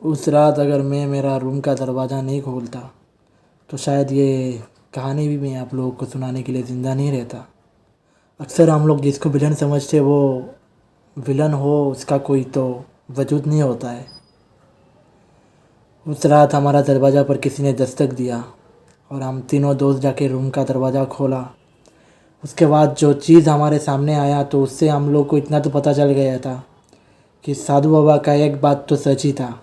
उस रात अगर मैं मेरा रूम का दरवाज़ा नहीं खोलता तो शायद ये कहानी भी मैं आप लोगों को सुनाने के लिए ज़िंदा नहीं रहता। अक्सर हम लोग जिसको विलन समझते वो विलन हो उसका कोई तो वजूद नहीं होता है। उस रात हमारा दरवाज़ा पर किसी ने दस्तक दिया और हम तीनों दोस्त जाके रूम का दरवाज़ा खोला। उसके बाद जो चीज़ हमारे सामने आया तो उससे हम लोग को इतना तो पता चल गया था कि साधु बाबा का एक बात तो सच ही था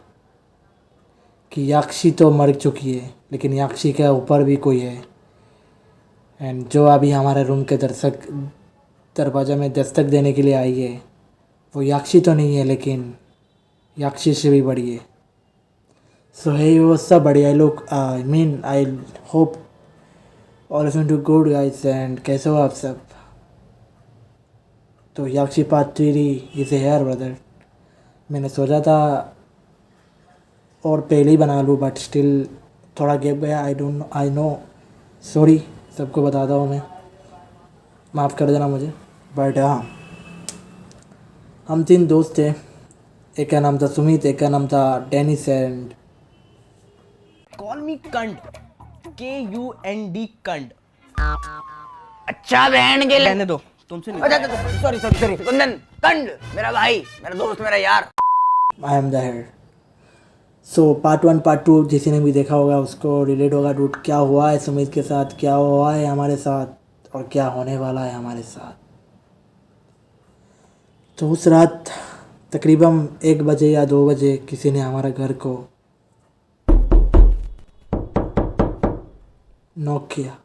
कि याक्षी तो मर चुकी है लेकिन याक्षी के ऊपर भी कोई है। एंड जो अभी हमारे रूम के दरवाज़ा में दस्तक देने के लिए आई है वो याक्षी तो नहीं है लेकिन याक्षी से भी बड़ी है। सो हे वो सब बढ़िया लोग I mean I hope all of you do good guys and कैसे हो आप सब। तो याक्षी पार्ट 3 इज़ हेयर ब्रदर। मैंने सोचा था और पहले ही बना लूँ बट स्टिल थोड़ा गैप गया। आई नो सॉरी सबको बताता हूँ मैं, माफ़ कर देना मुझे। बट हाँ, हम 3 दोस्त थे। एक का नाम था सुमित, एक का नाम था डेनिस एंड कॉल मी कंड KUND कंड। अच्छा बहन के रहने दो तुमसे नहीं। अच्छा सॉरी सॉरी सॉरी कुंदन कंड मेरा भाई मेरा दोस्त मेरा यार। I am the head. So part 1 part 2 जिसी ने भी देखा होगा उसको रिलेट होगा डूड क्या हुआ है सुमित के साथ, क्या हुआ है हमारे साथ और क्या होने वाला है हमारे साथ। तो उस रात तकरीबन 1 बजे या 2 बजे किसी ने हमारे घर को नॉक किया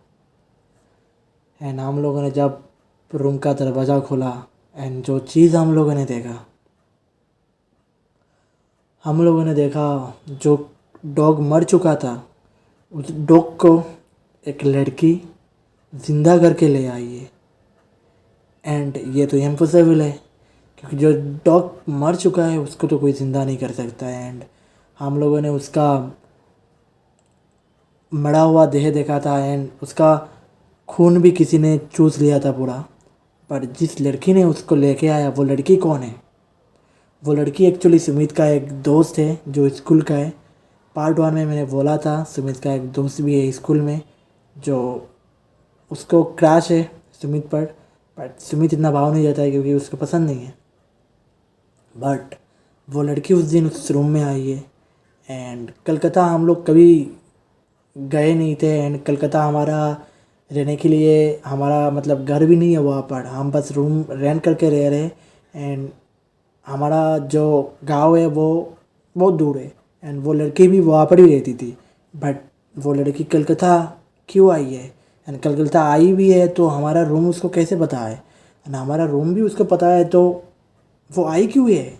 एंड हम लोगों ने जब रूम का दरवाज़ा खोला एंड जो चीज़ हम लोगों ने देखा, हम लोगों ने देखा जो डॉग मर चुका था उस डॉग को एक लड़की ज़िंदा करके ले आई है। एंड ये तो इम्पॉसिबल है क्योंकि जो डॉग मर चुका है उसको तो कोई ज़िंदा नहीं कर सकता है। एंड हम लोगों ने उसका मरा हुआ देह देखा था एंड उसका खून भी किसी ने चूस लिया था पूरा। पर जिस लड़की ने उसको लेके आया वो लड़की कौन है? वो लड़की एक्चुअली सुमित का एक दोस्त है जो स्कूल का है। पार्ट 1 में मैंने बोला था सुमित का एक दोस्त भी है स्कूल में जो उसको क्रैश है सुमित पर। बट सुमित इतना भाव नहीं जाता है क्योंकि उसको पसंद नहीं है। बट वो लड़की उस दिन उस रूम में आई है। एंड कलकत्ता हम लोग कभी गए नहीं थे एंड कलकत्ता हमारा रहने के लिए हमारा मतलब घर भी नहीं है वहाँ पर, हम बस रूम रेंट करके रह रहे। एंड हमारा जो गांव है वो बहुत दूर है एंड वो लड़की भी वहाँ पर ही रहती थी। बट वो लड़की कलकत्ता क्यों आई है एंड कलकत्ता आई भी है तो हमारा रूम उसको कैसे पता है एंड हमारा रूम भी उसको पता है तो वो आई क्यों है?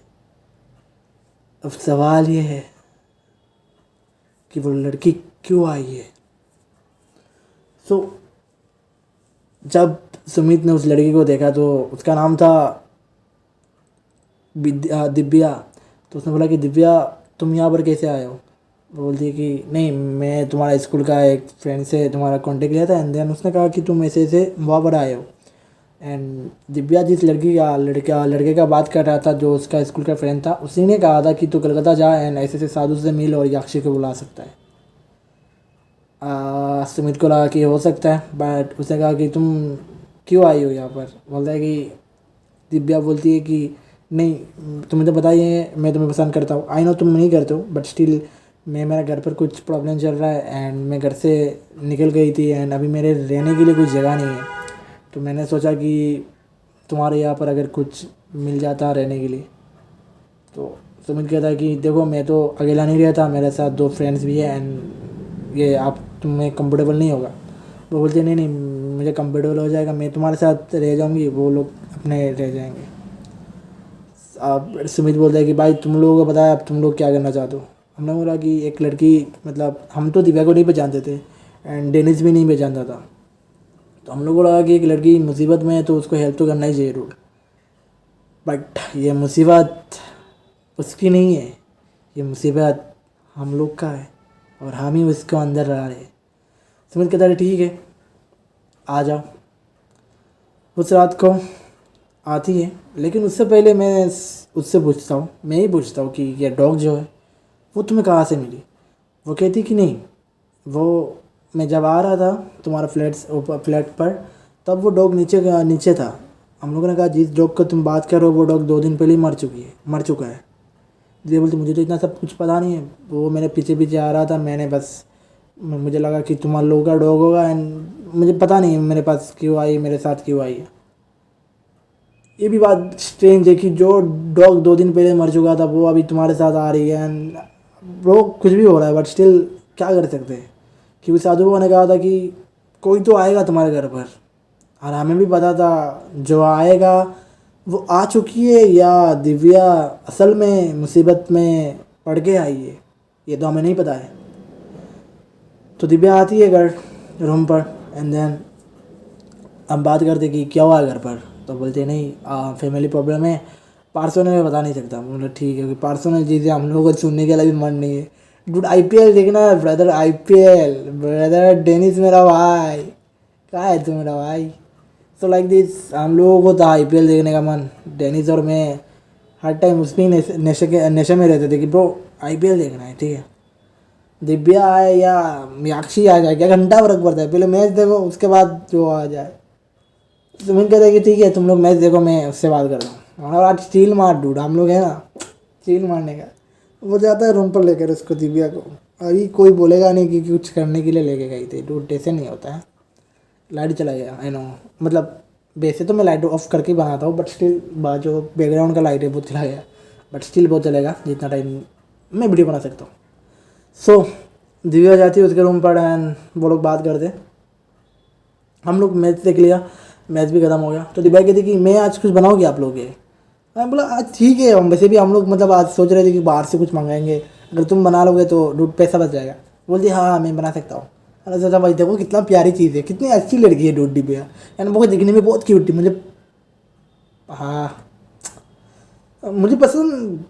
अब सवाल ये है कि वो लड़की क्यों आई है। सो जब सुमित ने उस लड़की को देखा तो उसका नाम था दिव्या। तो उसने बोला कि दिव्या तुम यहाँ पर कैसे आए हो? वो बोलती है कि नहीं मैं तुम्हारा स्कूल का एक फ्रेंड से तुम्हारा कांटेक्ट लिया था एंड देन उसने कहा कि तुम ऐसे ऐसे वहाँ पर आए हो। एंड दिव्या जिस लड़के का बात कर रहा था जो उसका स्कूल का फ्रेंड था उसी ने कहा था कि तू कलकत्ता जा एंड ऐसे ऐसे साधु से मिल और याक्षी को बुला सकता है। सुमित को लगा कि हो सकता है बट उसने कहा कि तुम क्यों आई हो यहाँ पर? बोलता है कि दिव्या बोलती है कि नहीं तुम्हें तो पता ही है मैं तुम्हें पसंद करता हूँ। आई नो तुम नहीं करते हो बट स्टिल मेरा घर पर कुछ प्रॉब्लम चल रहा है एंड मैं घर से निकल गई थी एंड अभी मेरे रहने के लिए कुछ जगह नहीं है। तो मैंने सोचा कि तुम्हारे यहाँ पर अगर कुछ मिल जाता रहने के लिए। तो सुमित कहता है कि देखो मैं तो अकेला नहीं रहता, मेरे साथ 2 फ्रेंड्स भी हैं एंड ये आप तुम्हें कंफर्टेबल नहीं होगा। वो बोलते नहीं नहीं मुझे कंफर्टेबल हो जाएगा, मैं तुम्हारे साथ रह जाऊँगी, वो लोग अपने रह जाएंगे। अब सुमित बोलता है कि भाई तुम लोगों को पता है अब तुम लोग क्या करना चाहते हो? हमने बोला कि एक लड़की मतलब हम तो दिव्या को नहीं पहचानते थे एंड डेनिस भी नहीं पहचानता था। तो हम लोग को लगा कि एक लड़की मुसीबत में है तो उसको हेल्प तो करना ही चाहिए रूल। बट ये मुसीबत उसकी नहीं है, ये मुसीबत हम लोग का है और हम ही उसको अंदर ला रहे हैं। सुमित कहता है ठीक है आ जाओ। उस रात को आती है लेकिन उससे पहले मैं उससे पूछता हूँ, मैं ही पूछता हूँ कि ये डॉग जो है वो तुम्हें कहाँ से मिली? वो कहती कि नहीं, वो मैं जब आ रहा था तुम्हारा फ्लैट पर, तब वो डॉग नीचे था। हम लोगों ने कहा जिस डॉग का तुम बात कर रहे हो वो डॉग 2 दिन पहले ही मर चुका है। दीदी बोलती मुझे तो इतना सब कुछ पता नहीं है, वो मेरे पीछे पीछे आ रहा था, मैंने बस मुझे लगा कि तुम्हारा लोगों का डॉग होगा, एंड मुझे पता नहीं मेरे पास क्यों आई, मेरे साथ क्यों आई है। ये भी बात स्ट्रेंज है कि जो डॉग 2 दिन पहले मर चुका था वो अभी तुम्हारे साथ आ रही है। एंड ब्रो कुछ भी हो रहा है बट स्टिल क्या कर सकते हैं, क्योंकि साधु बाबा ने कहा था कि कोई तो आएगा तुम्हारे घर पर, और हमें भी पता था जो आएगा वो आ चुकी है या दिव्या असल में मुसीबत में पड़ के आई है, ये तो हमें नहीं पता है। तो दिव्या आती है घर रूम पर, एंड देन हम बात करते कि क्या हुआ घर पर, तो बोलते नहीं फैमिली प्रॉब्लम है, पर्सनल में बता नहीं सकता। बोले ठीक है, क्योंकि पर्सनल चीज़ें हम लोगों को सुनने के लिए भी मन नहीं है। डूड आईपीएल देखना है ब्रदर, आईपीएल ब्रदर, डेनिस मेरा भाई, कहाँ है तू मेरा भाई? सो लाइक दिस हम लोगों को था आईपीएल देखने का मन। डेनिस और मैं हर टाइम उसमें ही नशे में रहते थे कि ब्रो आईपीएल देखना है, ठीक है। दिव्या आए या मीनाक्षी आ जाए, क्या घंटा फर्क पड़ता है, पहले मैच देखो उसके बाद जो आ जाए। तो मैं कहता है कि ठीक है तुम लोग मैच देखो, मैं उससे बात कर रहा हूँ। और आज स्टील मार डूड, हम लोग है ना स्टील मारने का। वो जाता है रूम पर लेकर उसको, दिव्या को। अभी कोई बोलेगा नहीं कि कुछ करने के लिए लेके गई थी डूड, ऐसे नहीं होता है। लाइट चला गया, आई नो, मतलब वैसे तो मैं लाइट ऑफ करके ही बनाता हूँ, बट स्टिल जो बैकग्राउंड का लाइट है वो चला गया, बट स्टिल बहुत चलेगा जितना टाइम मैं वीडियो बना सकता हूँ। सो दिव्या जाती है उसके रूम पर एंड वो लोग बात करते। हम लोग मैच देख लिया, मैच भी ख़त्म हो गया। तो दिव्या कहती कि मैं आज कुछ बनाओगे आप लोग के? मैं बोला आज ठीक है, हम वैसे भी हम लोग मतलब आज सोच रहे थे कि बाहर से कुछ मंगाएंगे, अगर तुम बना लोगे तो डूड पैसा बच जाएगा। बोलती हाँ मैं बना सकता हूँ। अरे सोचा भाई देखो कितना प्यारी चीज़ है, कितनी अच्छी लड़की है डूड दिव्या, एंड वो दिखने में बहुत क्यूट थी मुझे। हाँ मुझे पसंद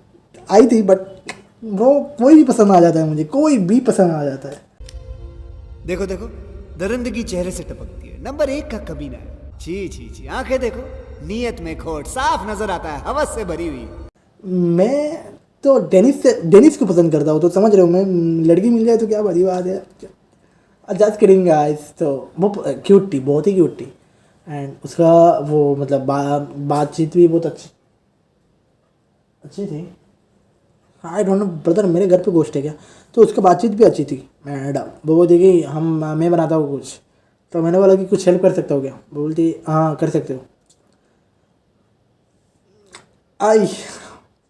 आई थी, बट वो कोई भी पसंद आ जाता है मुझे, कोई भी पसंद आ जाता है। देखो देखो, दरिंदगी चेहरे से टपकती है, नंबर 1 का कमीना है। छी छी छी, आंखें देखो, नीयत में खोट साफ नजर आता है, हवस से भरी हुई। मैं तो डेनिस को पसंद करता हूँ, तो समझ रहे हो, मैं लड़की मिल जाए तो क्या बड़ी बात है। Just kidding guys. तो वो क्यूट थी, बहुत ही क्यूट थी, एंड उसका वो मतलब बातचीत भी बहुत अच्छी थी। आई डोंट नो ब्रदर, मेरे घर पे गोश्त है क्या? तो उसका बातचीत भी अच्छी थी। मैडम वो बोलती कि मैं बनाता हूँ कुछ, तो मैंने बोला कि कुछ हेल्प कर सकता हूँ क्या? बोलती हाँ कर सकते हो। आई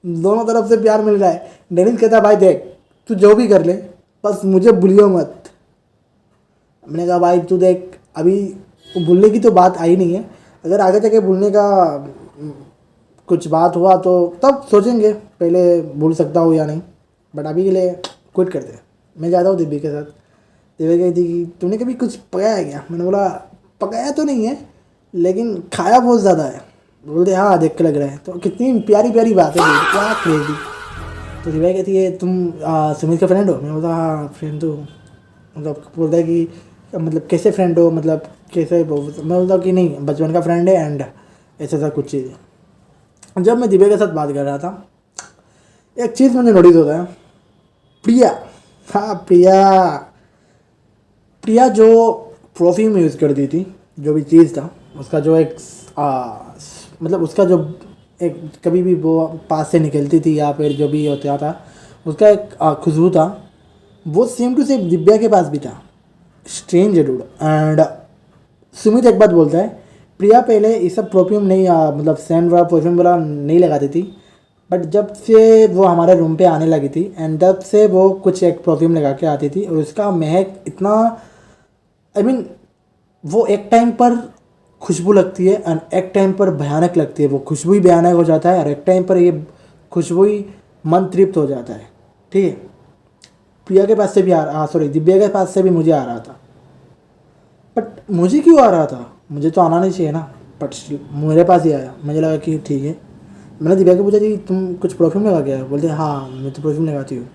दोनों तरफ से प्यार मिल रहा है। डेनिस कहता भाई देख तू जो भी कर ले बस मुझे भूलियो मत। मैंने कहा भाई तू देख अभी भूलने की तो बात आई नहीं है, अगर आगे जाके भूलने का कुछ बात हुआ तो तब सोचेंगे, पहले भूल सकता हूँ या नहीं, बट अभी के लिए क्विट कर दे। मैं जाता हूँ दिव्या के साथ। दिव्या कही थी कि तूने कभी कुछ पकाया है क्या? मैंने बोला पकाया तो नहीं है लेकिन खाया बहुत ज़्यादा है। बोलते हाँ देख के लग रहा है। तो कितनी प्यारी प्यारी बात है, क्या क्रेजी। तो दिव्या कहती है तुम सुमित का फ्रेंड हो? मैं बोलता हाँ फ्रेंड तो मतलब बोलता है कि मतलब कैसे फ्रेंड हो, मतलब कैसे? मैं बोलता हूँ कि नहीं बचपन का फ्रेंड है एंड ऐसा सा कुछ चीज़। जब मैं दिव्या के साथ बात कर रहा था एक चीज़ मुझे नोटिस होता है, प्रिया, हाँ प्रिया जो परफ्यूम यूज़ करती थी, जो भी चीज़ था उसका जो एक मतलब उसका जो एक कभी भी वो पास से निकलती थी या फिर जो भी होता था उसका एक खुशबू था, वो सेम टू सेम दिव्या के पास भी था। स्ट्रेंज है डूड। एंड सुमित एक बात बोलता है प्रिया पहले ये सब परफ्यूम नहीं मतलब सेंट वाला परफ्यूम वाला नहीं लगाती थी, बट जब से वो हमारे रूम पे आने लगी थी एंड तब से वो कुछ एक परफ्यूम लगा के आती थी और उसका महक इतना आई मीन वो एक टाइम पर खुशबू लगती है एंड एक टाइम पर भयानक लगती है। वो खुशबू ही भयानक हो जाता है और एक टाइम पर ये खुशबू ही मन तृप्त हो जाता है। ठीक है, प्रिया के पास से भी सॉरी दिव्या के पास से भी मुझे आ रहा था, बट मुझे क्यों आ रहा था? मुझे तो आना नहीं चाहिए ना, बट मेरे पास ही आया। मुझे लगा कि ठीक है। मैंने दिव्या को पूछा कि तुम कुछ परफ्यूम लगा के आए? बोलते हाँ मैं तो परफ्यूम लगाती हूँ।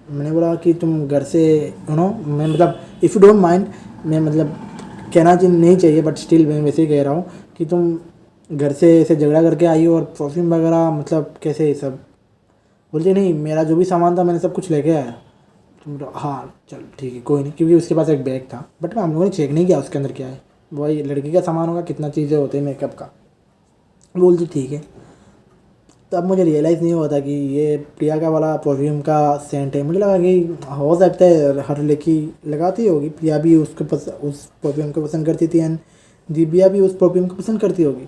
मैंने बोला कि तुम घर से मैं मतलब इफ़ यू डोंट माइंड, मैं मतलब कहना नहीं चाहिए बट स्टिल मैं वैसे ही कह रहा हूँ कि तुम घर से ऐसे झगड़ा करके आई हो और परफ्यूम वगैरह मतलब कैसे ये सब? बोलती नहीं, मेरा जो भी सामान था मैंने सब कुछ लेके आया। तो बोला हाँ चल ठीक है कोई नहीं, क्योंकि उसके पास एक बैग था, बट हम लोगों ने चेक नहीं किया उसके अंदर क्या है, वही लड़की का सामान होगा, कितना चीज़ें होते हैं मेकअप का। बोलती ठीक है। तब मुझे रियलाइज़ नहीं हुआ था कि ये प्रिया का वाला परफ्यूम का सेंट है। मुझे लगा कि हो सकता है हर लड़की लगाती होगी, प्रिया भी उस परफ्यूम को पसंद करती थी एंड दिव्या भी उस परफ्यूम को पसंद करती होगी।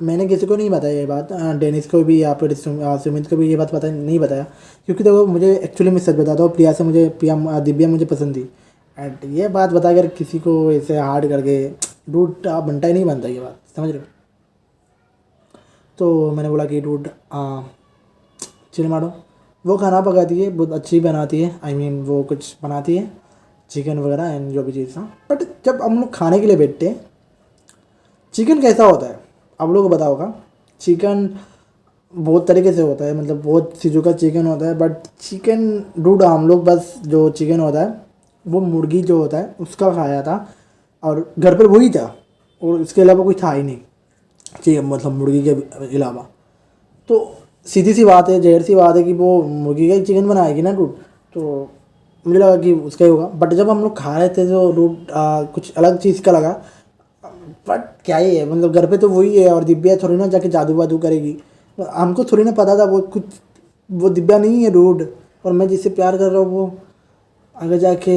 मैंने किसी को नहीं बताया ये बात, डेनिस को भी या फिर सुमित को भी ये बात पता नहीं बताया, क्योंकि देखो मुझे एक्चुअली मैं सच बताता हूँ, दिव्या मुझे पसंद थी। एंड ये बात बताकर किसी को ऐसे हार्ड करके डूड बनता ही नहीं बनता, ये बात समझ रहे हो। तो मैंने बोला कि डूड चिल मारो। वो खाना पकाती है, बहुत अच्छी बनाती है, आई मीन वो कुछ बनाती है चिकन वगैरह एंड जो भी चीज़ था। बट जब हम लोग खाने के लिए बैठते हैं, चिकन कैसा होता है आप लोगों को पता होगा। चिकन बहुत तरीके से होता है, मतलब बहुत चीज़ों का चिकन होता है, बट चिकन डूड हम लोग बस जो चिकन होता है वो मुर्गी जो होता है उसका खाया था, और घर पर वही था और इसके अलावा कोई था ही नहीं चिकन, मतलब मुर्गी के अलावा। तो सीधी सी बात है, जहर सी बात है कि वो मुर्गी का ही चिकन बनाएगी ना डूड, तो मुझे लगा कि उसका ही होगा। बट जब हम लोग खा रहे थे तो डूड कुछ अलग चीज़ का लगा। बट क्या ही है, मतलब घर पे तो वही है, और दिव्या थोड़ी ना जाके जादू वादू करेगी। हमको थोड़ी ना पता था वो दिव्या नहीं है डूड, और मैं जिससे प्यार कर रहा हूँ वो आगे जाके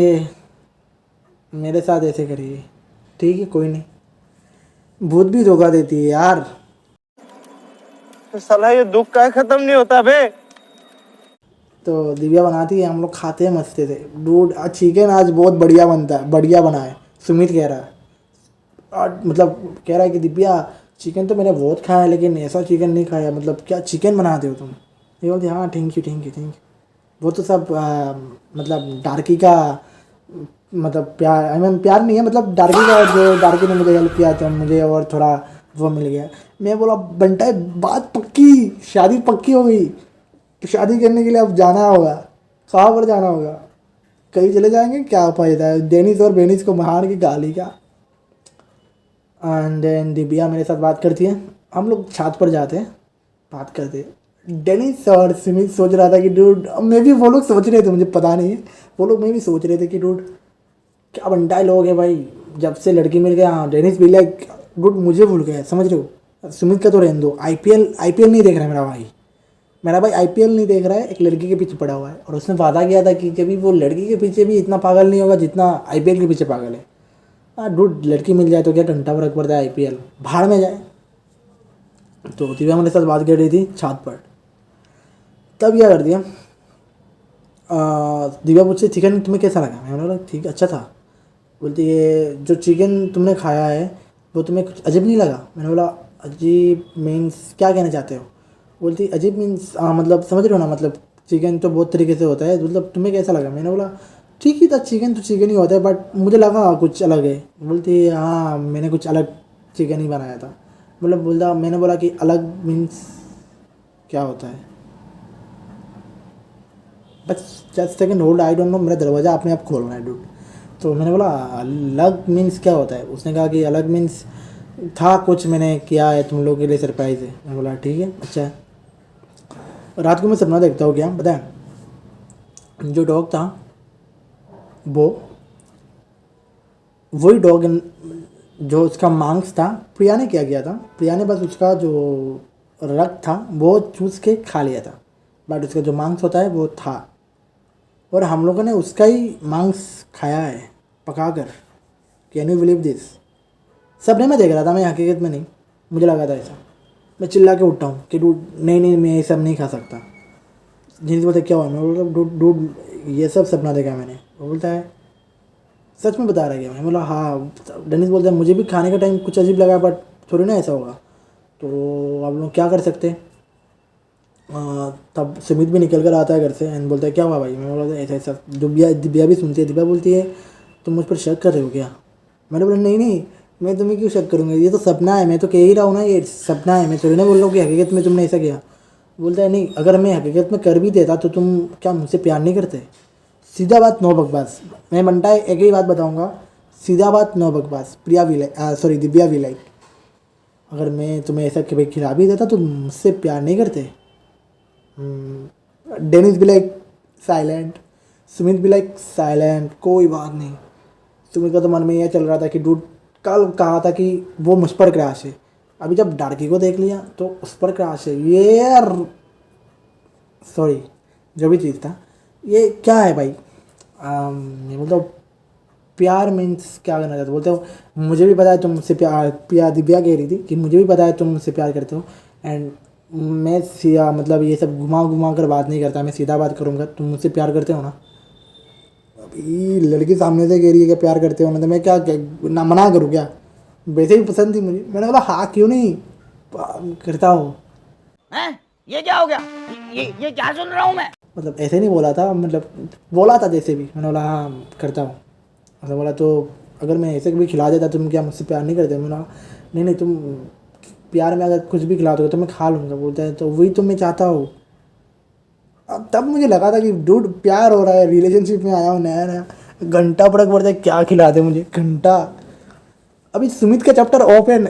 मेरे साथ ऐसे करेगी। ठीक है कोई नहीं, भूत भी धोखा देती है यार। तो साला ये दुख का खत्म नहीं होता बे। तो दिव्या बनाती है, हम लोग खाते हैं मस्ते से डूड। चिकन आज बहुत बढ़िया बनता है, बढ़िया बना है सुमित कह रहा है। और मतलब कह रहा है कि दिव्या चिकन तो मैंने बहुत खाया है लेकिन ऐसा चिकन नहीं खाया, मतलब क्या चिकन बनाते हो तुम। ये बोलती हाँ thank you thank you thank you. वो तो सब मतलब डार्की का मतलब प्यार, आई मीन प्यार नहीं है, मतलब डार्की का जो डार्की ने मुझे हेल्प किया तो मुझे और थोड़ा वो मिल गया। मैं बोला बंटा बात पक्की, शादी पक्की हो गई। तो शादी करने के लिए अब जाना होगा, कहाँ पर जाना होगा, कहीं चले जाएंगे, क्या फायदा है डेनिस और बेनिस को मार के गाली का। एंड देन दिव्या मेरे साथ बात करती है, हम लोग छत पर जाते हैं बात करते हैं। डेनिस और सुमित सोच रहा था कि डूड, मैं भी वो लोग सोच रहे थे, मुझे पता नहीं है, वो लोग मैं भी सोच रहे थे कि डूड क्या बनता है लोग है भाई, जब से लड़की मिल गया। हाँ डेनिस भी लाइक डूड मुझे भूल गया, समझ रहे हो। सुमित का तो रहने दो, आईपीएल नहीं देख रहा है मेरा भाई आईपीएल नहीं देख रहा है, एक लड़की के पीछे पड़ा हुआ है। और उसने वादा किया था कि कभी वो लड़की के पीछे भी इतना पागल नहीं होगा जितना आईपीएल के पीछे पागल है। हाँ डूड लड़की मिल जाए तो क्या घंटा फर्क पड़ता है, आईपीएल भाड़ में जाए। तो दिव्या मेरे साथ बात कर रही थी छत पर, तब क्या कर दिया, दिव्या मुझसे चिकन तुम्हें कैसा लगा। मैंने बोला ठीक अच्छा था। बोलती ये जो चिकन तुमने खाया है वो तुम्हें कुछ अजीब नहीं लगा। मैंने बोला अजीब मीन्स क्या कहना चाहते हो। बोलती अजीब मीन्स मतलब समझ रहे हो ना, मतलब चिकन तो बहुत तरीके से होता है, मतलब तुम्हें कैसा लगा। मैंने बोला ठीक ही था, चिकन तो चिकन ही होता है बट मुझे लगा कुछ अलग है। बोलती हाँ मैंने कुछ अलग चिकन ही बनाया था। मतलब बोलता, मैंने बोला कि अलग मीन्स क्या होता है। बस just second hold, I don't no, मेरा दरवाज़ा अपने आप खोल रहा है डूड। तो मैंने बोला अलग मीन्स क्या होता है। उसने कहा कि अलग मीन्स था कुछ मैंने किया है तुम लोगों के लिए सरप्राइज़ है। मैंने बोला ठीक है अच्छा है। रात को मैं सपना देखता हूँ, क्या पता है, जो डॉग था वो वही डॉग जो उसका मांस था प्रिया ने क्या किया था, प्रिया ने बस उसका जो रक्त था वो चूस के खा लिया था, बट उसका जो मांस होता है वो था, और हम लोगों ने उसका ही मांस खाया है पका कर। Can you believe this. सपने में देख रहा था मैं, हकीकत में नहीं, मुझे लगा था ऐसा। मैं चिल्ला के उठता हूँ कि डूड नहीं मैं ये सब नहीं खा सकता। जिनसे बोलते क्या हुआ, मैं बोलता डूड ये सब सपना देखा मैंने। वो बोलता है सच में बता रहा क्या। मैं बोला हाँ। डेनिस बोलता है मुझे भी खाने का टाइम कुछ अजीब लगा बट थोड़ी ना ऐसा होगा, तो आप लोग क्या कर सकते हैं। तब सुमित भी निकल कर आता है घर से एंड बोलता है क्या हुआ भाई। मैं बोला ऐसा ऐसा। दिव्या भी सुनती है, दिव्या बोलती है तुम मुझ पर शक कर रहे हो क्या। मैंने बोला नहीं मैं तुम्हें क्यों शक करूँगा, ये तो सपना है, मैं तो कह ही रहा हूँ ना ये सपना है, मैं थोड़ी ना बोल रहा हूँ कि हकीकत में तुमने ऐसा किया। बोलता है नहीं अगर मैं हकीकत में कर भी देता तो तुम क्या मुझसे प्यार नहीं करते। सीधा बात नो बकवास। मैं बनता है एक ही बात बताऊँगा, सीधा बात नो बकवास। दिव्या भी लाइक अगर मैं तुम्हें ऐसा कभी खिला भी देता तो मुझसे प्यार नहीं करते। डेनिस भी लाइक साइलेंट, सुमित भी लाइक साइलेंट, कोई बात नहीं। सुमित का तो मन में यह चल रहा था कि डूड कल कहा था कि वो मुझ पर क्रैश है, अभी जब डार्की को देख लिया तो उस पर क्रैश है। ये यार सॉरी जो भी चीज़ था ये क्या है भाई। ये मतलब प्यार मीन्स क्या करना चाहते हो? बोलते हो मुझे भी पता है तुम मुझसे प्यार दिव्या कह रही थी कि मुझे भी पता है तुम मुझसे प्यार करते हो, एंड मैं सीधा मतलब ये सब घुमा घुमा कर बात नहीं करता, मैं सीधा बात करूँगा। तुम मुझसे प्यार करते हो ना? अभी लड़की सामने से कह रही है कि प्यार करते हो ना, तो मैं ना मना करूँ क्या? वैसे ही पसंद थी मुझे, मैंने बोला हाँ क्यों नहीं करता हूँ। हैं? ये क्या हो गया? ये क्या सुन रहा हूँ मैं? मतलब ऐसे नहीं बोला था, मतलब बोला था जैसे भी, मैंने बोला हाँ करता हूँ। ऐसा बोला तो अगर मैं ऐसे भी खिला देता तुम क्या मुझसे प्यार नहीं करते? मैंने बोला नहीं नहीं, तुम प्यार में अगर कुछ भी खिला दोगे तो मैं खा लूँगा। बोलता है तो वही तो मैं चाहता हूँ। अब तब मुझे लगा था कि डूड प्यार हो रहा है, रिलेशनशिप में आया हूँ नया नया, घंटा फर्क पड़ता है क्या खिला दे मुझे घंटा। अभी सुमित का चैप्टर ओपन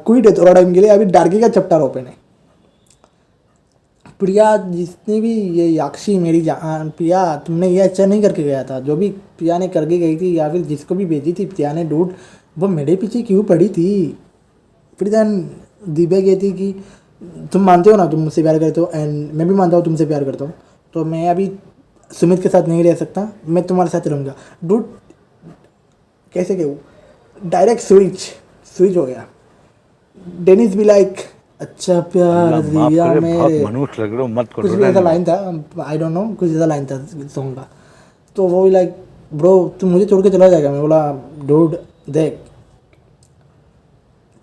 क्विट है थोड़ा टाइम के लिए, अभी डार्की का चैप्टर ओपन है। प्रिया जिसने भी ये याक्षी मेरी जान, प्रिया तुमने ये अच्छा नहीं करके गया था, जो भी प्रिया ने करके गई थी या फिर जिसको भी भेजी थी प्रिया ने डूड, वो मेरे पीछे क्यों पड़ी थी? फिर देन दिव्या कहती कि तुम मानते हो ना तुम मुझसे प्यार करते हो, एंड मैं भी मानता हूँ तुमसे प्यार करता हूँ, तो मैं अभी सुमित के साथ नहीं रह सकता, मैं तुम्हारे साथ रहूँगा। डूड कैसे कहूँ, डायरेक्ट स्विच हो गया। डेनिस भी लाइक अच्छा प्यार दिया मेरे, मनुष्य लग रहे हो, मत कुछ भी ऐसा लाइन था, आई डोंट नो, कुछ ऐसा लाइन था सॉन्ग का। तो वो भी लाइक ब्रो तुम मुझे छोड़ के चला जाएगा? मैं बोला डूड देख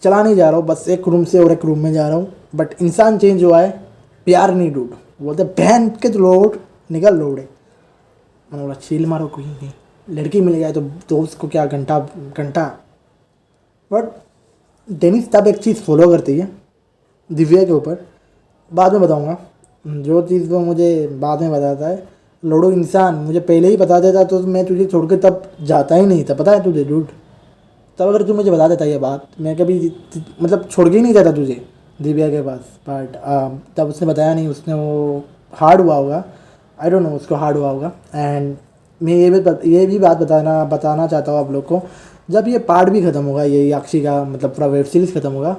चला नहीं जा रहा हूँ, बस एक रूम से और एक रूम में जा रहा हूँ, बट इंसान चेंज हुआ है, प्यार नहीं। डूड बोलते बहन के तो लोड निकल लोड है। मैंने बोला चील मारो कोई नहीं, लड़की मिल जाए तो दोस्त को क्या घंटा घंटा। बट डेनिस तब एक चीज़ फॉलो करती है दिव्या के ऊपर, बाद में बताऊंगा जो चीज़ वो मुझे बाद में बताता है। लोडो इंसान मुझे पहले ही बता देता तो मैं तुझे छोड़ के तब जाता ही नहीं था, पता है तुझे डूड। तब अगर तू मुझे बता देता ये बात, मैं कभी मतलब छोड़ के ही नहीं जाता तुझे दिव्या के पास। बट तब उसने बताया नहीं, उसने वो हार्ड हुआ होगा, आई डोंट नो उसको हार्ड हुआ होगा। एंड मैं ये भी बात बताना चाहता हूँ आप लोग को, जब ये पार्ट भी ख़त्म होगा, ये याक्षी का मतलब पूरा वेब सीरीज़ ख़त्म होगा,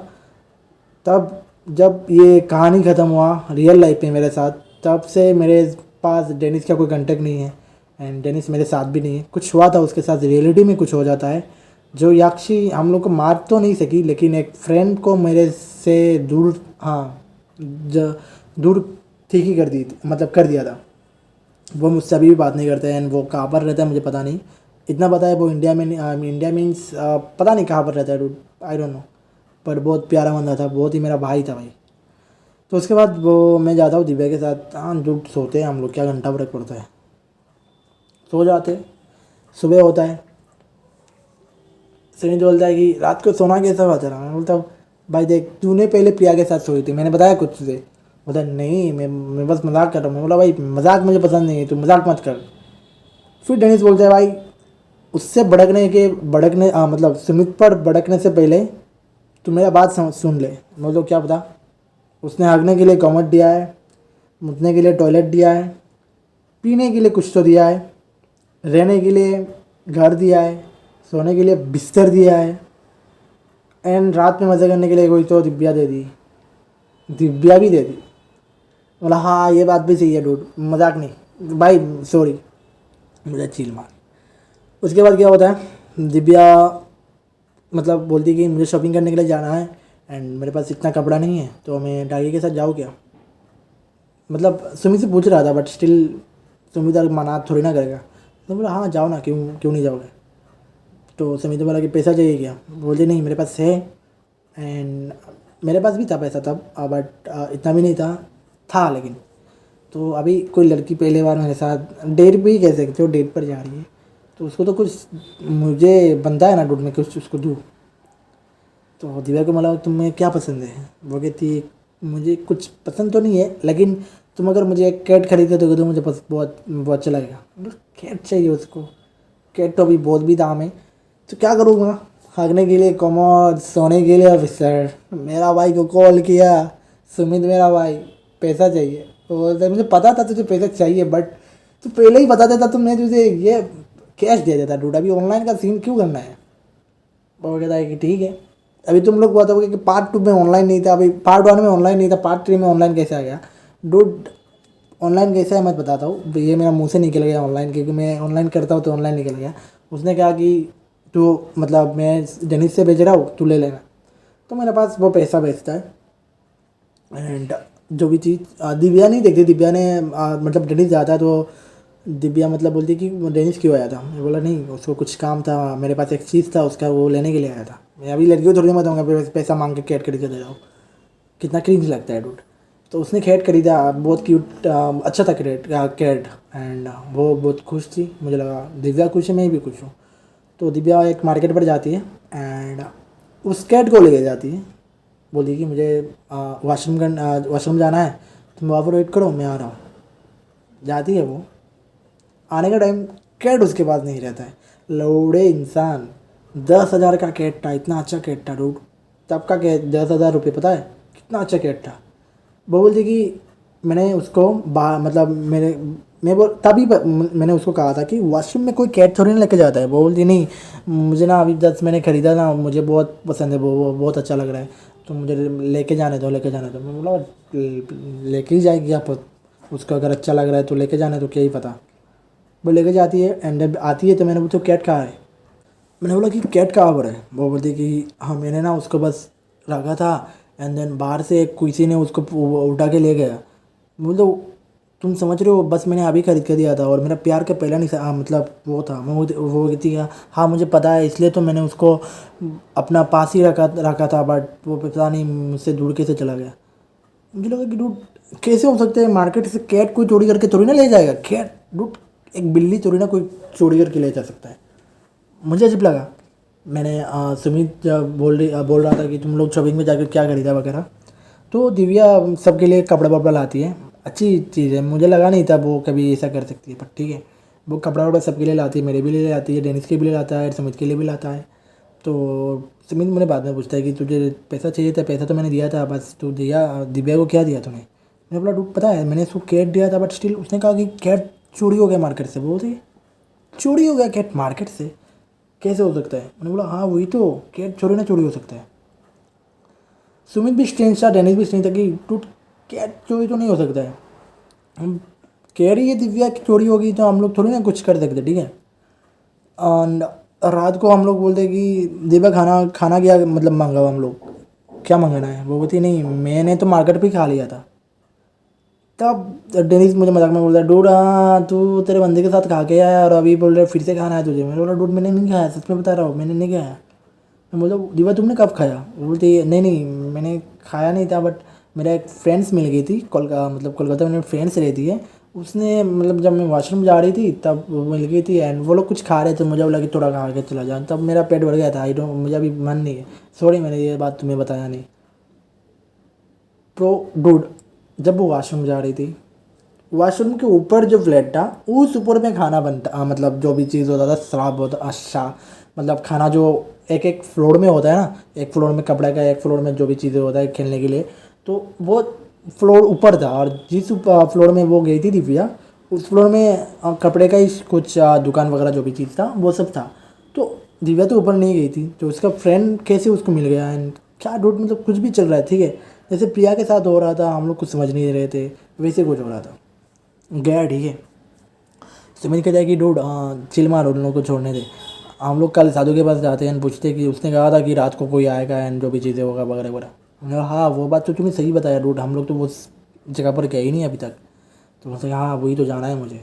तब जब ये कहानी ख़त्म हुआ रियल लाइफ में मेरे साथ, तब से मेरे पास डेनिस का कोई कांटेक्ट नहीं है, एंड डेनिस मेरे साथ भी नहीं है। कुछ हुआ था उसके साथ, रियलिटी में कुछ हो जाता है जो याक्षी हम लोग को मार तो नहीं सकी, लेकिन एक फ्रेंड को मेरे से दूर दूर ठीक ही कर दी थी, मतलब कर दिया था। वो मुझसे अभी भी बात नहीं करते, एंड वो कहाँ पर रहता है मुझे पता नहीं, इतना पता है वो इंडिया में नहीं, इंडिया मीन्स पता नहीं कहाँ पर रहता है डूड, आई डोंट नो, पर बहुत प्यारा बंदा था, बहुत ही मेरा भाई था भाई। तो उसके बाद वो मैं जाता हूँ दिव्या के साथ, हाँ डूड सोते हैं हम लोग, क्या घंटा फर्क पड़ता है, सो जाते। सुबह होता है, सुनील बोलता है कि रात को सोना कैसा हुआ तेरा? मैं बोलता हूँ भाई देख तूने पहले प्रिया के साथ सोई थी, मैंने बताया कुछ तुझे? बोलता नहीं मैं बस मजाक कर रहा हूँ। मैं बोला भाई मजाक मुझे पसंद नहीं है, तू मजाक मत कर। फिर डेनिस बोलता है भाई उससे भड़कने मतलब सुमित पर भड़कने से पहले तू मेरा बात सुन ले। मैं बोलता क्या पता? उसने हगने के लिए कॉमोड दिया है, मुतने के लिए टॉयलेट दिया है, पीने के लिए कुछ तो दिया है, रहने के लिए घर दिया है, सोने के लिए बिस्तर दिया है, एंड रात में मज़े करने के लिए कोई तो दिव्या दे दी, दिव्या भी दे दी। बोला हाँ ये बात भी सही है डूड, मजाक नहीं भाई, सॉरी मुझे चील मार। उसके बाद क्या होता है, दिव्या मतलब बोलती कि मुझे शॉपिंग करने के लिए जाना है, एंड मेरे पास इतना कपड़ा नहीं है, तो मैं डागी के साथ जाऊँ क्या? मतलब सुमित से पूछ रहा था, बट स्टिल सुमित मना थोड़ी ना करेगा। तो बोला हाँ जाओ ना, क्यों नहीं जाओगे? तो सुमित बोला कि पैसा चाहिए क्या? बोलते नहीं मेरे पास है, एंड मेरे पास भी था पैसा तब, बट इतना भी नहीं था लेकिन। तो अभी कोई लड़की पहले बार मेरे साथ डेट भी कह सकते हो, डेट पर जा रही है, तो उसको तो कुछ मुझे बनता है ना डूड में कुछ उसको दूँ। तो दिव्या को बोला तुम्हें क्या पसंद है? वो कहती मुझे कुछ पसंद तो नहीं है, लेकिन तुम अगर मुझे एक कैट खरीदे तो मुझे बहुत बहुत अच्छा लगेगा। कैट चाहिए उसको, कैट तो अभी बहुत भी दाम है, तो क्या करूँगा? भागने के लिए कॉमोड, सोने के लिए ऑफिसर। मेरा भाई को कॉल किया, सुमित मेरा भाई पैसा चाहिए, वो बोलता है मुझे पता था तुझे पैसा चाहिए, बट तू पहले ही बता देता तो मैं तुझे ये कैश दे देता डूड, अभी ऑनलाइन का सीन क्यों करना है। वो कहता है कि ठीक है। अभी तुम लोग बताओगे कि पार्ट 2 में ऑनलाइन नहीं था, अभी पार्ट 1 में ऑनलाइन नहीं था, पार्ट 3 में ऑनलाइन कैसे आ गया। डूड ऑनलाइन कैसे है मैं बताता हूँ, ये मेरा मुंह से निकल गया ऑनलाइन, क्योंकि मैं ऑनलाइन करता हूँ तो ऑनलाइन निकल गया। उसने कहा कि तू मतलब मैं डेनिस से भेज रहा हूँ, तू ले लेना। तो मेरे पास वो पैसा भेजता है एंड जो भी चीज़ दिव्या नहीं देखती, दिव्या ने मतलब डेनिस जाता है तो दिव्या मतलब बोलती कि वो डेनिस क्यों आया था। मैं बोला नहीं, उसको कुछ काम था, मेरे पास एक चीज़ था उसका, वो लेने के लिए आया था। मैं अभी लड़कियों थोड़ी मत दूँगा पैसा मांग के कैट खरीद के दे रहा हूँ, कितना क्रिंज लगता है डूड। तो उसने कैट खरीदा, बहुत क्यूट अच्छा था कैट एंड वो बहुत खुश थी। मुझे लगा दिव्या खुश है, मैं भी खुश हूँ। तो दिव्या एक मार्केट पर जाती है एंड उस कैट को लेके जाती है, बोली कि मुझे वॉशरूम जाना है, तुम वहाँ पर वेट करो, मैं आ रहा हूँ। जाती है वो, आने का टाइम कैट उसके पास नहीं रहता है। लौड़े इंसान, 10,000 का कैट था, इतना अच्छा कैट था डूड, तब का कैट 10,000 रुपये, पता है कितना अच्छा कैट था। वो बोलती कि मैंने उसको मतलब मैंने उसको कहा था कि वॉशरूम में कोई कैट थोड़ी ना लेके जाता है। वो बोलती नहीं, मुझे ना अभी जस्ट मैंने ख़रीदा ना, मुझे बहुत पसंद है, वो बहुत अच्छा लग रहा है, तो मुझे लेके जाने दो। मैं बोला लेके ही जाएगी आप, उसको अगर अच्छा लग रहा है तो लेके जाने दो, क्या ही पता। वो लेके जाती है एंड जब आती है तो मैंने पूछा कैट कहाँ है। मैंने बोला कि कैट कहाँ पर है। वो बोलती कि हाँ मैंने ना उसको बस रखा था एंड देन बाहर से किसी ने उसको उठा के ले गया। बोलो तुम समझ रहे हो, बस मैंने अभी खरीद के दिया था और मेरा प्यार का पहला नहीं मतलब वो था। मैं वो कहती है हाँ मुझे पता है, इसलिए तो मैंने उसको अपना पास ही रखा था, बट वो पता नहीं मुझसे दूर कैसे चला गया। मुझे लगा कि डूड कैसे हो सकता है, मार्केट से कैट कोई चोरी करके थोड़ी ना ले जाएगा। कैट डूड एक बिल्ली थोड़ी ना कोई चोरी करके ले जा सकता है। मुझे अजीब लगा। मैंने सुमित जब बोल रहा था कि तुम लोग शॉपिंग में जाकर क्या खरीदा वगैरह, तो दिव्या सबके लिए कपड़ा वपड़ा लाती है, अच्छी चीज़ है। मुझे लगा नहीं था वो कभी ऐसा कर सकती है, पर ठीक है, वो कपड़ा वपड़ा सबके लिए लाती है, मेरे भी लिए लाती है, डेनिस के भी लिए लाता है, सुमित के लिए भी लाता है। तो सुमित मुझे बाद में पूछता है कि तुझे पैसा चाहिए था, पैसा तो मैंने दिया था, बस तू दिव्या को क्या दिया तूने। मैंने बोला डूड पता है मैंने उसको कैट दिया था, बट स्टिल उसने कहा कि कैट चोरी हो गया मार्केट से। बोलते चोरी हो गया कैट मार्केट से, कैसे हो सकता है। मैंने बोला हाँ वही तो, कैट चोरी ना चोरी हो सकता है। सुमित भी स्ट्रेंज था, डेनिस भी स्ट्रेंज था कि टूट कैट चोरी तो नहीं हो सकता है। हम कह रही है दिव्या की चोरी होगी तो हम लोग थोड़ी ना कुछ कर सकते, ठीक है। और रात को हम लोग बोलते कि दिव्या खाना क्या मतलब मंगाओ, हम लोग क्या मंगाना है। वो बोलती नहीं मैंने तो मार्केट पे ही खा लिया था। तब डेनिस मुझे मजाक में बोलता है डूड हाँ तू तेरे बंदे के साथ खा के आया और अभी बोल रहे फिर से खाना है तुझे। मैंने बोला डूड मैंने नहीं खाया, सच में बता रहा हूँ मैंने नहीं खाया। मैं बोला दिव्या तुमने कब खाया। वो बोलती नहीं मैंने खाया नहीं था, बट मेरा एक फ्रेंड्स मिल गई थी कोलकाता में मेरी फ्रेंड्स रहती है, उसने मतलब जब मैं वॉशरूम जा रही थी तब वो मिल गई थी एंड वो लोग कुछ खा रहे थे, मुझे बोला कि थोड़ा खा के चला जाओ, तब मेरा पेट भर गया था। मुझे अभी मन नहीं है, सॉरी मैंने ये बात तुम्हें बताया नहीं। तो डूड जब वो वॉशरूम जा रही थी, वॉशरूम के ऊपर जो फ्लैट था उस ऊपर में खाना बनता मतलब जो भी चीज़ होता था शराब होता अच्छा मतलब खाना जो एक फ्लोर में होता है ना, एक फ्लोर में कपड़े का, एक फ्लोर में जो भी चीज़ें होता है खेलने के लिए, तो वो फ्लोर ऊपर था। और जिस फ्लोर में वो गई थी दिव्या उस फ्लोर में कपड़े का ही कुछ दुकान वगैरह जो भी चीज़ था वो सब था। तो दिव्या तो ऊपर नहीं गई थी, तो उसका फ्रेंड कैसे उसको मिल गया एंड क्या डूड मतलब कुछ भी चल रहा है, ठीक है। जैसे प्रिया के साथ हो रहा था, हम लोग कुछ समझ नहीं रहे थे, वैसे कुछ हो रहा था। गया ठीक है, सुमित कहता है कि डूड चिल मारो उन लोगों को छोड़ने दे, हम लोग कल साधु के पास जाते हैं, पूछते कि उसने कहा था कि रात को कोई आएगा एंड जो भी चीज़ें होगा वगैरह वगैरह। मैंने कहा हाँ वो बात तो तूने सही बताया डूड, हम लोग तो उस जगह पर गए ही नहीं अभी तक। तो उसने कहा हाँ वही तो जाना है मुझे।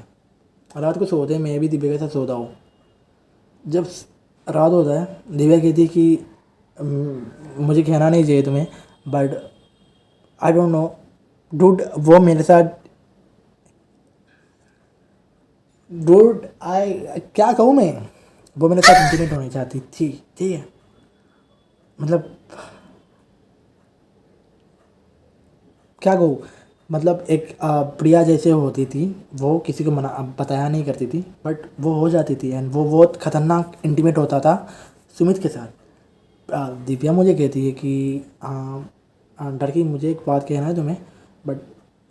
रात को सोते हैं, मैं भी दिव्या के साथ सोता हूँ। जब रात होता है दिव्या कहती है कि मुझे कहना नहीं चाहिए तुम्हें, but I don't no dude वो मेरे साथ डूड आई क्या कहूँ मैं, वो मेरे साथ इंटीमेट होनी चाहती थी, ठीक है। मतलब क्या कहूँ, मतलब एक प्रिया जैसे होती थी, वो किसी को मना बताया नहीं करती थी, बट वो हो जाती थी एंड वो बहुत ख़तरनाक इंटीमेट होता था सुमित के साथ। दिव्या मुझे कहती है कि लड़की मुझे एक बात कहना है तुम्हें, but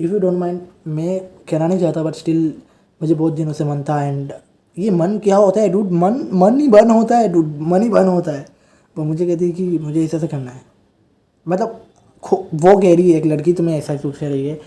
if you don't mind, मैं कहना नहीं चाहता बट स्टिल मुझे बहुत दिनों से मन था। एंड ये मन क्या होता है डूड, मन ही बर्न होता है डूड, मन ही बर्न होता है। वो मुझे कहती है कि मुझे ऐसा करना है, मतलब वो कह रही है एक लड़की तुम्हें ऐसा सोच रही है।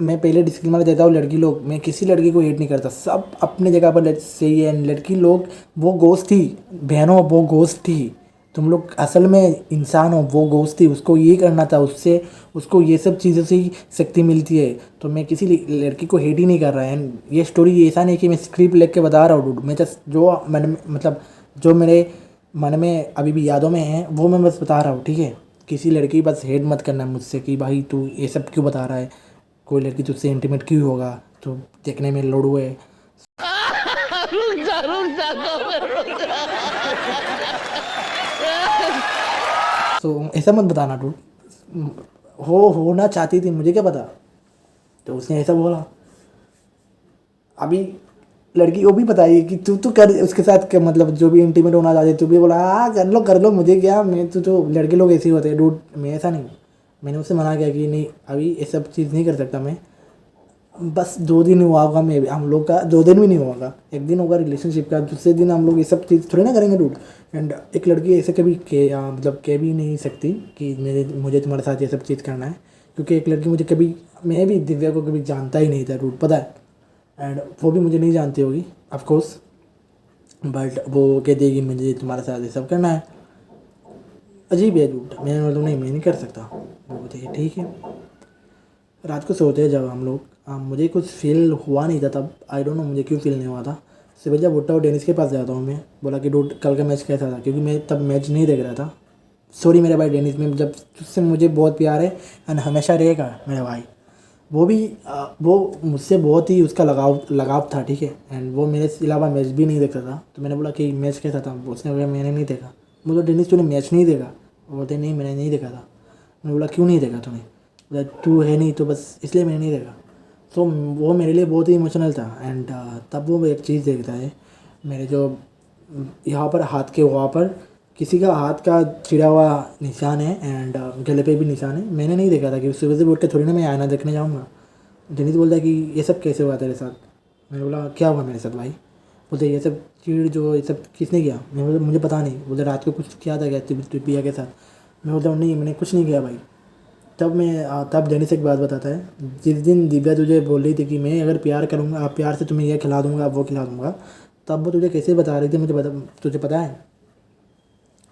मैं पहले डिस्क्लेमर देता हूँ, लड़की लोग, मैं किसी लड़की को हेट नहीं करता, सब अपने जगह पर सही है। लड़की लोग वो गोश्त थी, बहनों वो गोश्त थी, तुम लोग असल में इंसान हो, वो गोश्त थी, उसको ये करना था, उससे उसको ये सब चीज़ों से ही शक्ति मिलती है। तो मैं किसी लड़की को हेट ही नहीं कर रहा है। एंड ये स्टोरी ऐसा नहीं कि मैं स्क्रिप्ट लिख के बता रहा हूँ डूड, मैं जस्ट जो मन में, मतलब जो मेरे मन में अभी भी यादों में है वो मैं बस बता रहा हूँ, ठीक है। किसी लड़की बस हेट मत करना मुझसे कि भाई तू ये सब क्यों बता रहा है, कोई लड़की तुझसे इंटीमेट क्यों होगा, तो देखने में लड़ू है। तो ऐसा मत बताना टू, होना चाहती थी, मुझे क्या पता। तो उसने ऐसा बोला। अभी लड़की को भी पता है कि तू कर उसके साथ मतलब जो भी इंटीमेट होना चाहती, तू भी बोला हाँ कर लो, मुझे क्या, मैं तो लड़के लोग ऐसे ही होते हैं डूड, मैं ऐसा नहीं। मैंने उससे मना किया कि नहीं अभी ये सब चीज़ नहीं कर सकता मैं। बस 2 दिन हुआ होगा, मैं हम लोग का 2 दिन भी नहीं हुआ, 1 दिन होगा रिलेशनशिप का, दूसरे दिन हम लोग ये सब चीज़ थोड़ी ना करेंगे डूड। एंड एक लड़की ऐसे कभी मतलब कह भी नहीं सकती कि मुझे तुम्हारे साथ ये सब चीज़ करना है, क्योंकि एक लड़की मुझे कभी, मैं भी दिव्या को कभी जानता ही नहीं था डूड, पता है। एंड वो भी मुझे नहीं जानती होगी ऑफकोर्स, बट वो कह देगी मुझे तुम्हारे साथ ये सब करना है। अजीब है डूड, मैंने मतलब नहीं, मैं नहीं कर सकता। वो बोलते ठीक है। रात को सोते हैं जब हम लोग, मुझे कुछ फील हुआ नहीं था तब, आई डोंट नो मुझे क्यों फील नहीं हुआ था। सुबह जब उठा और डेनिस के पास जाता हूँ, मैं बोला कि डूड कल का मैच कैसा था, क्योंकि मैं तब मैच नहीं देख रहा था। सॉरी मेरे भाई डेनिस, में जब तुझसे मुझे बहुत प्यार है एंड हमेशा रहेगा मेरे भाई। वो भी वो मुझसे बहुत ही उसका लगाव था, ठीक है। एंड वो मेरे अलावा मैच भी नहीं देखता था। तो मैंने बोला कि मैच कैसा था, उसने बोला मैंने नहीं देखा। मुझे डेनिस तूने मैच नहीं देखा, वो बोलते नहीं मैंने नहीं देखा था। मैंने बोला क्यों नहीं देखा तूने, बोला तू है नहीं तो बस इसलिए मैंने नहीं देखा। तो वो मेरे लिए बहुत ही इमोशनल था। एंड तब वो एक चीज़ देखता है, मेरे जो यहाँ पर हाथ के वहाँ पर किसी का हाथ का चिड़ा हुआ निशान है एंड गले पे भी निशान है। मैंने नहीं देखा था कि सुबह से उठ के थोड़ी ना मैं आईना देखने जाऊँगा। डेनिस बोलता है कि ये सब कैसे हुआ तेरे साथ। मैंने बोला क्या हुआ मेरे साथ भाई। बोलते ये सब चीड़ जो ये सब किसने किया। मैं बोला मुझे पता नहीं। बोलते रात को कुछ किया था क्या पिया के साथ। मैं बोलता हूँ नहीं मैंने कुछ नहीं किया भाई। तब डेनिस एक बात बताता है, जिस दिन दिव्या तुझे बोल रही थी कि मैं अगर प्यार करूँगा, आप प्यार से तुम्हें यह खिला दूँगा, वो खिला दूँगा, तब वो तुझे कैसे बता रही थी तुझे पता है।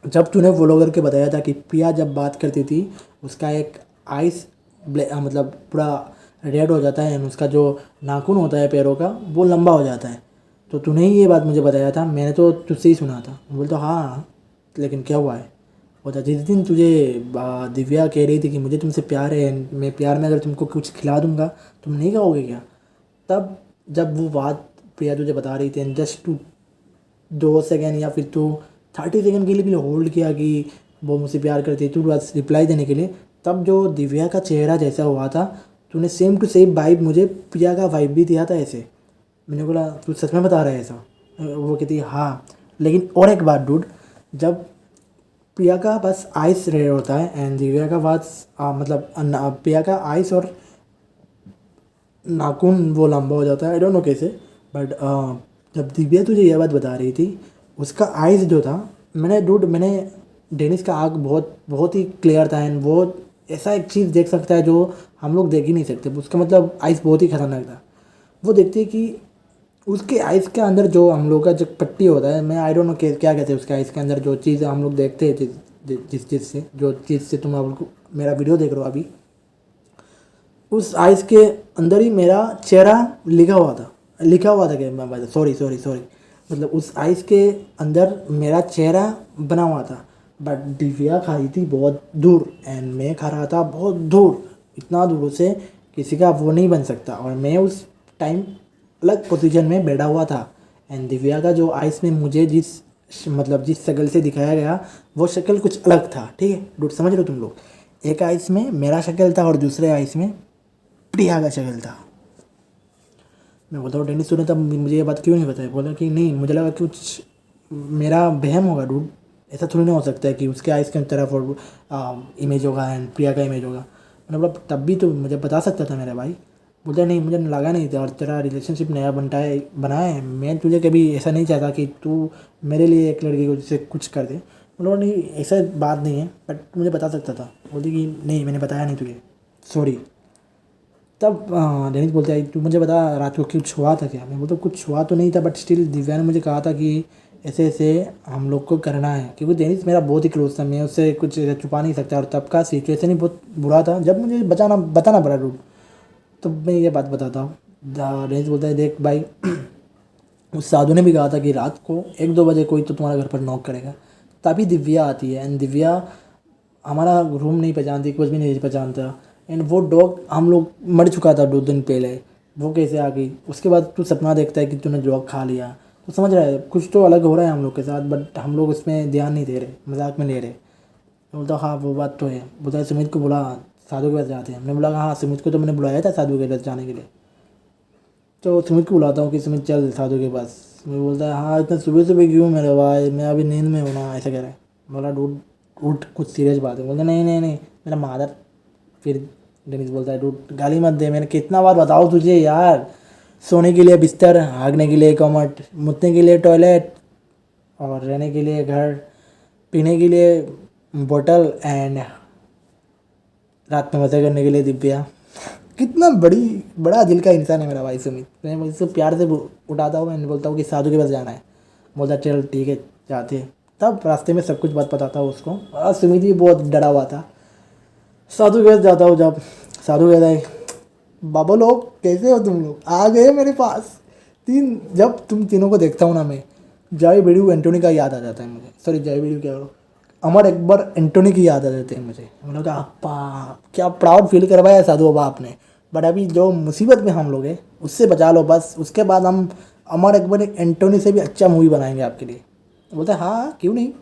जब तूने फॉलो करके बताया था कि पिया जब बात करती थी उसका एक आइस मतलब पूरा रेड हो जाता है, उसका जो नाखून होता है पैरों का वो लंबा हो जाता है। तो तूने ही ये बात मुझे बताया था, मैंने तो तुझसे ही सुना था। बोलता हाँ लेकिन क्या हुआ है। बोलता जिस दिन तुझे दिव्या कह रही थी कि मुझे तुमसे प्यार है, मैं प्यार में अगर तुमको कुछ खिला दूँगा तुम नहीं खाओगे क्या। तब जब वो बात प्रिया तुझे बता रही थी, जस्ट टू 2 सेकेंड या फिर तू 30 सेकेंड के लिए भी होल्ड किया कि वो मुझसे प्यार करती है, तू बस रिप्लाई देने के लिए, तब जो दिव्या का चेहरा जैसा हुआ था तूने सेम टू सेम वाइब मुझे प्रिया का वाइब भी दिया था ऐसे। मैंने बोला तू सच में बता रहा है ऐसा। वो कहती है हाँ। लेकिन और एक बात डूड, जब प्रिया का बस आइस रेड होता है एंड दिव्या का बस मतलब प्रिया का आइस और नाखून वो लंबा हो जाता है, आई डोंट नो कैसे। बट जब दिव्या तुझे यह बात बता रही थी उसका आइज़ जो था, मैंने डेनिस का आँख बहुत ही क्लियर था एंड वो ऐसा एक चीज़ देख सकता है जो हम लोग देख ही नहीं सकते। उसका मतलब आइज़ बहुत ही खतरनाक था। वो देखती है कि उसके आइज़ के अंदर जो हम लोग का जो पट्टी होता है, मैं आई डोंट नो क्या कहते हैं उसके आइज़ के अंदर जो चीज़ हम लोग देखते हैं, जिस चीज़ से तुम आप मेरा वीडियो देख रहे हो अभी, उस आइज़ के अंदर ही मेरा चेहरा लिखा हुआ था कि सॉरी मतलब उस आइस के अंदर मेरा चेहरा बना हुआ था। बट दिव्या खाई थी बहुत दूर एंड मैं खा रहा था बहुत दूर, इतना दूर से किसी का वो नहीं बन सकता। और मैं उस टाइम अलग पोजीशन में बैठा हुआ था एंड दिव्या का जो आइस में मुझे जिस शक्ल से दिखाया गया वो शक्ल कुछ अलग था, ठीक है डूड, समझ रहे हो तुम लोग। एक आइस में मेरा शक्ल था और दूसरे आइस में प्रिया का शक्ल था। मैं बोलता हूँ डेनिस तूने तब मुझे ये बात क्यों नहीं बताई। बोला कि नहीं मुझे लगा कुछ मेरा वहम होगा डूड, ऐसा थोड़ी ना हो सकता है कि उसके आइस की तरफ और इमेज होगा एंड प्रिया का इमेज होगा। मैंने बोला तब भी तो मुझे बता सकता था मेरे भाई। बोलता नहीं मुझे लगा नहीं था, और तेरा रिलेशनशिप नया बना है, मैं तुझे कभी ऐसा नहीं चाहता कि तू मेरे लिए एक लड़की को जिससे कुछ कर दे। बोला नहीं ऐसा बात नहीं है, बट मुझे बता सकता था। बोलती कि नहीं मैंने बताया नहीं तुझे, सॉरी। तब डेनिस बोलता है तू मुझे बता रात को कुछ हुआ था क्या। मैं बोलता कुछ हुआ तो नहीं था, बट स्टिल दिव्या ने मुझे कहा था कि ऐसे ऐसे हम लोग को करना है, क्योंकि डेनिस मेरा बहुत ही क्लोज था, मैं उससे कुछ ऐसा छुपा नहीं सकता। और तब का सिचुएशन ही बहुत बुरा था जब मुझे बताना पड़ा रूट। तो मैं ये बात बताता हूँ। डेनिस बोलता है देख भाई उस साधु ने भी कहा था कि रात को 1-2 बजे कोई तो तुम्हारे घर पर नॉक करेगा, तभी दिव्या आती है। एंड दिव्या हमारा रूम नहीं पहचानती, कुछ भी नहीं पहचानता। एंड वो डॉग हम लोग मर चुका था 2 दिन पहले, वो कैसे आ गई। उसके बाद तू सपना देखता है कि तूने डॉग खा लिया, तो समझ रहा है कुछ तो अलग हो रहा है हम लोग के साथ, बट हम लोग उसमें ध्यान नहीं दे रहे, मजाक में ले रहे। बोलता हाँ वो बात तो है। बोलता है सुमित को बुला, साधु के पास जाते हैं। हमने बोला हाँ सुमित को तो मैंने बुलाया था साधु के पास जाने के लिए, तो सुमित को बुलाता हूँ कि सुमित चल साधु के पास। मैं बोलता है हाँ इतना सुबह सुबह क्यों मेरे भाई, मैं अभी नींद में हूँ ना, ऐसा कह रहा है। बोला डूड उठ कुछ सीरियस बात है। बोलता नहीं नहीं नहीं मेरा मादर। फिर डेनिस बोलता है डूड गाली मत दे, मैंने कितना बार बताओ तुझे यार, सोने के लिए बिस्तर, भागने के लिए कमट, मुतने के लिए टॉयलेट, और रहने के लिए घर, पीने के लिए बोतल, एंड रात में मज़े करने के लिए दिव्या। कितना बड़ा दिल का इंसान है मेरा भाई सुमित। मैं इसको प्यार से उठाता हूँ, मैं बोलता हूँ कि साधु के पास जाना है। बोलता चल ठीक है जाते हैं। तब रास्ते में सब कुछ बात बताता हूँ उसको, और सुमित भी बहुत डरा हुआ था। साधु के पास जाता हूँ, जब साधु कहता है बाबा लोग कैसे हो तुम लोग, आ गए मेरे पास। जब तुम तीनों को देखता हूँ ना, मैं जय बीडू एंटोनी का याद आ जाता है मुझे। सॉरी जय बीडू क्या करो, अमर अकबर एंटोनी की याद आ जाती है मुझे। हम लोग आपा क्या प्राउड फील करवाया साधु बाबा आपने, बट अभी जो मुसीबत में हम लोग हैं उससे बचा लो बस, उसके बाद हम अमर अकबर एंटोनी से भी अच्छा मूवी बनाएंगे आपके लिए। बोलते हाँ क्यों नहीं,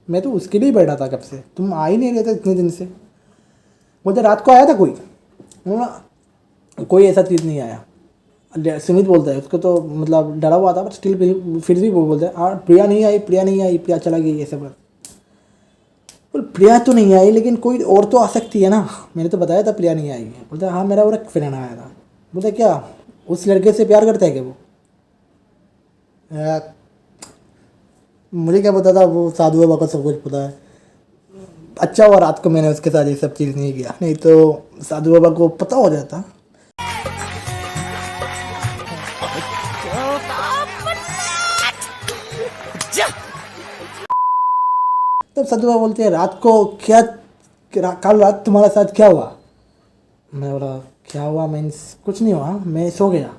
मैं तो उसके लिए ही बैठा था कब से, तुम आ ही नहीं रहे थे इतने दिन से। बोलते रात को आया था कोई। बोला कोई ऐसा चीज़ नहीं आया। सुमित बोलता है उसको तो मतलब डरा हुआ था, बट स्टिल फिर भी वो बोलता है हाँ प्रिया नहीं आई, प्रिया चला गई ऐसे बस। बोल प्रिया तो नहीं आई, लेकिन कोई और तो आ सकती है ना, मैंने तो बताया था प्रिया नहीं आई है। बोलता हाँ मेरा और एक फ्रेंड आया था। बोलता क्या उस लड़के से प्यार करता है क्या वो। मुझे क्या पता था, वो साधु बाबा को सब कुछ पता है। अच्छा हुआ रात को मैंने उसके साथ ये सब चीज़ नहीं किया, नहीं तो साधु बाबा को पता हो जाता। तब साधु बाबा बोलते हैं रात को कल रात तुम्हारे साथ क्या हुआ। मैं बोला क्या हुआ मीन्स कुछ नहीं हुआ, मैं सो गया।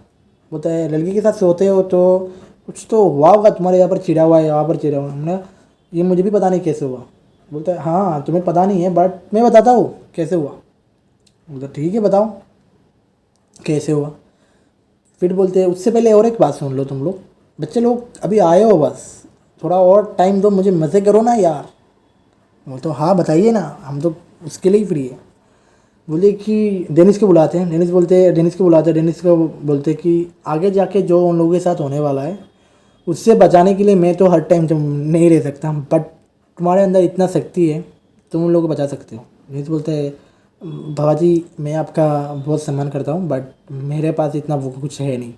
बोलता है लड़की के साथ सोते हो तो कुछ तो हुआ होगा, तुम्हारे यहाँ पर चिड़ा हुआ है, यहाँ पर चिड़ा हुआ है। हमने ये मुझे भी पता नहीं कैसे हुआ। बोलता है हाँ तुम्हें पता नहीं है बट मैं बताता हूँ कैसे हुआ। बोलता ठीक है बताओ कैसे हुआ। फिर बोलते हैं उससे पहले और एक बात सुन लो, तुम लोग बच्चे लोग अभी आए हो, बस थोड़ा और टाइम दो, मुझे मज़े करो ना यार। बोलते हाँ बताइए ना, हम तो उसके लिए ही फ्री है। बोले कि डेनिस को बुलाते हैं। डेनिस को बोलते कि आगे जाके जो उन लोगों के साथ होने वाला है उससे बचाने के लिए मैं तो हर टाइम तुम नहीं रह सकता, बट तुम्हारे अंदर इतना शक्ति है तुम उन लोगों को बचा सकते हो। डेनिस बोलते हैं बाबा जी मैं आपका बहुत सम्मान करता हूँ, बट मेरे पास इतना वो कुछ है नहीं।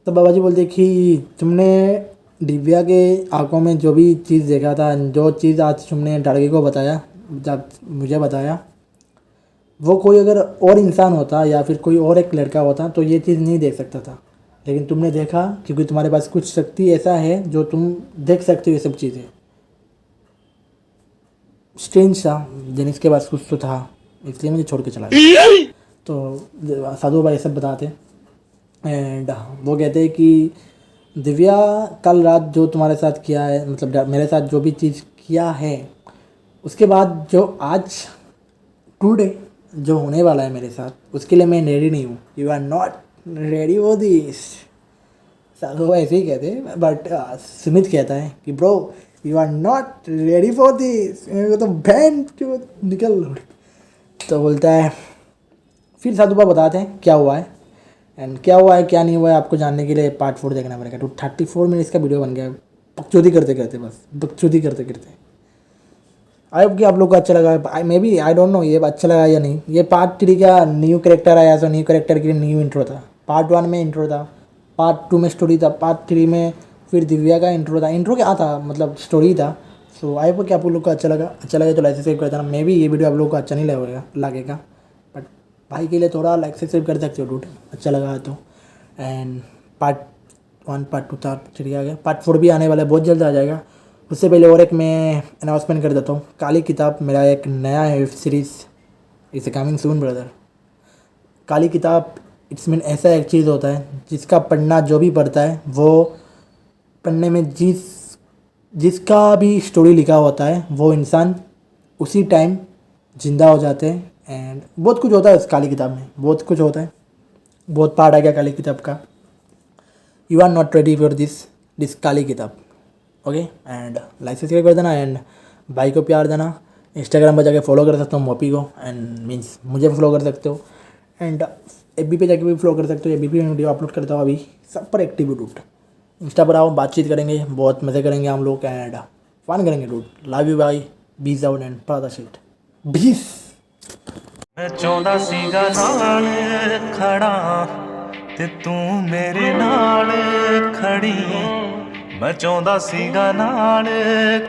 तो बाबा जी बोलते कि तुमने दिव्या के आंखों में जो भी चीज़ देखा था, जो चीज़ आज तुमने लड़के को बताया, जब मुझे बताया, वो कोई अगर और इंसान होता या फिर कोई और एक लड़का होता तो ये चीज़ नहीं देख सकता था, लेकिन तुमने देखा क्योंकि तुम्हारे पास कुछ शक्ति ऐसा है जो तुम देख सकते हो ये सब चीज़ें। स्ट्रेंज था, जेनिस के पास कुछ तो था इसलिए मुझे छोड़ के चला गया। तो साधु भाई सब बताते एंड वो कहते हैं कि दिव्या कल रात जो तुम्हारे साथ किया है, मतलब मेरे साथ जो भी चीज़ किया है, उसके बाद जो आज टुडे जो होने वाला है मेरे साथ, उसके लिए मैं रेडी नहीं हूँ। You are not ready for this. साधु ऐसे ही कहते हैं, बट सुमित कहता है कि bro you are not ready for this. मेरे को तो बैंड जो निकल। तो बोलता है फिर साधु बाबा बताते हैं क्या हुआ है, एंड क्या हुआ है क्या नहीं हुआ है आपको जानने के लिए पार्ट 4 देखना पड़ेगा। तो 34 मिनट्स का वीडियो बन गया, बकचोदी करते करते। आई होप कि आप लोग को अच्छा लगा। Maybe I don't know ये अच्छा लगा या नहीं। ये पार्ट 3 का न्यू कैरेक्टर आया, तो न्यू कैरेक्टर के लिए न्यू इंट्रो था। पार्ट 1 में इंट्रो था, पार्ट 2 में स्टोरी था, पार्ट 3 में फिर दिव्या का इंट्रो था। इंट्रो क्या था, मतलब स्टोरी था। सो आई होप कि आप लोग को अच्छा लगा। अच्छा लगे तो लाइक सब्सक्राइब कर देना। मे बी ये वीडियो आप लोग को अच्छा नहीं लगेगा, बट भाई के लिए थोड़ा लाइक सब्सक्राइब कर सकते हो डूड, अच्छा लगा तो। एंड पार्ट 1 पार्ट 2 पार्ट 3 आ गया, पार्ट 4 भी आने वाला है, बहुत जल्द आ जाएगा। उससे पहले और एक मैं अनाउंसमेंट कर देता हूँ। काली किताब मेरा एक नया web series is coming soon brother. Kaali Kitaab it's mean ऐसा एक चीज़ होता है जिसका पढ़ना जो भी पढ़ता है वो पढ़ने में जिसका भी स्टोरी लिखा होता है वो इंसान उसी टाइम जिंदा हो जाते हैं। एंड बहुत कुछ होता है उस काली किताब में, बहुत कुछ होता है, बहुत पार्ट आ गया काली किताब का। You are not ready for this Kaali Kitaab, okay. And like subscribe कर देना एंड भाई को प्यार देना। इंस्टाग्राम पर जाके फॉलो कर सकते हो मोपी को, एंड मीन्स मुझे फॉलो कर सकते हो। एंड FB पे जाके भी फॉलो कर सकते हो, FB पे वीडियो अपलोड करता हूँ अभी, सब पर एक्टिव डूड। इंस्टा पर आओ, बातचीत करेंगे, बहुत मज़े करेंगे हम लोग एंड फन करेंगे डूड। लव यू बाई, बीस आउट एंड पादा शिट बीस। मैं चाਹੁੰਦਾ ਸੀਗਾ ਨਾਲ ਖੜਾ ਤੇ ਤੂੰ ਮੇਰੇ ਨਾਲ ਖੜੀ। ਮੈਂ ਚਾਹੁੰਦਾ ਸੀਗਾ ਨਾਲ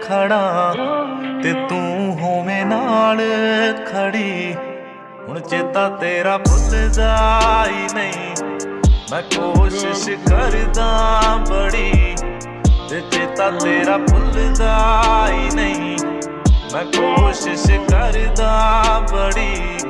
ਖੜਾ ਤੇ ਤੂੰ ਹੋਵੇਂ ਨਾਲ ਖੜੀ। ਹੁਣ ਚੇਤਾ ਤੇਰਾ ਭੁੱਲਦਾ ਹੀ ਨਹੀਂ, ਮੈਂ ਕੋਸ਼ਿਸ਼ ਕਰਦਾ ਬੜੀ ਤੇ ਚੇਤਾ ਤੇਰਾ ਭੁੱਲਦਾ ਹੀ ਨਹੀਂ, मैं कोशिश करदा बड़ी।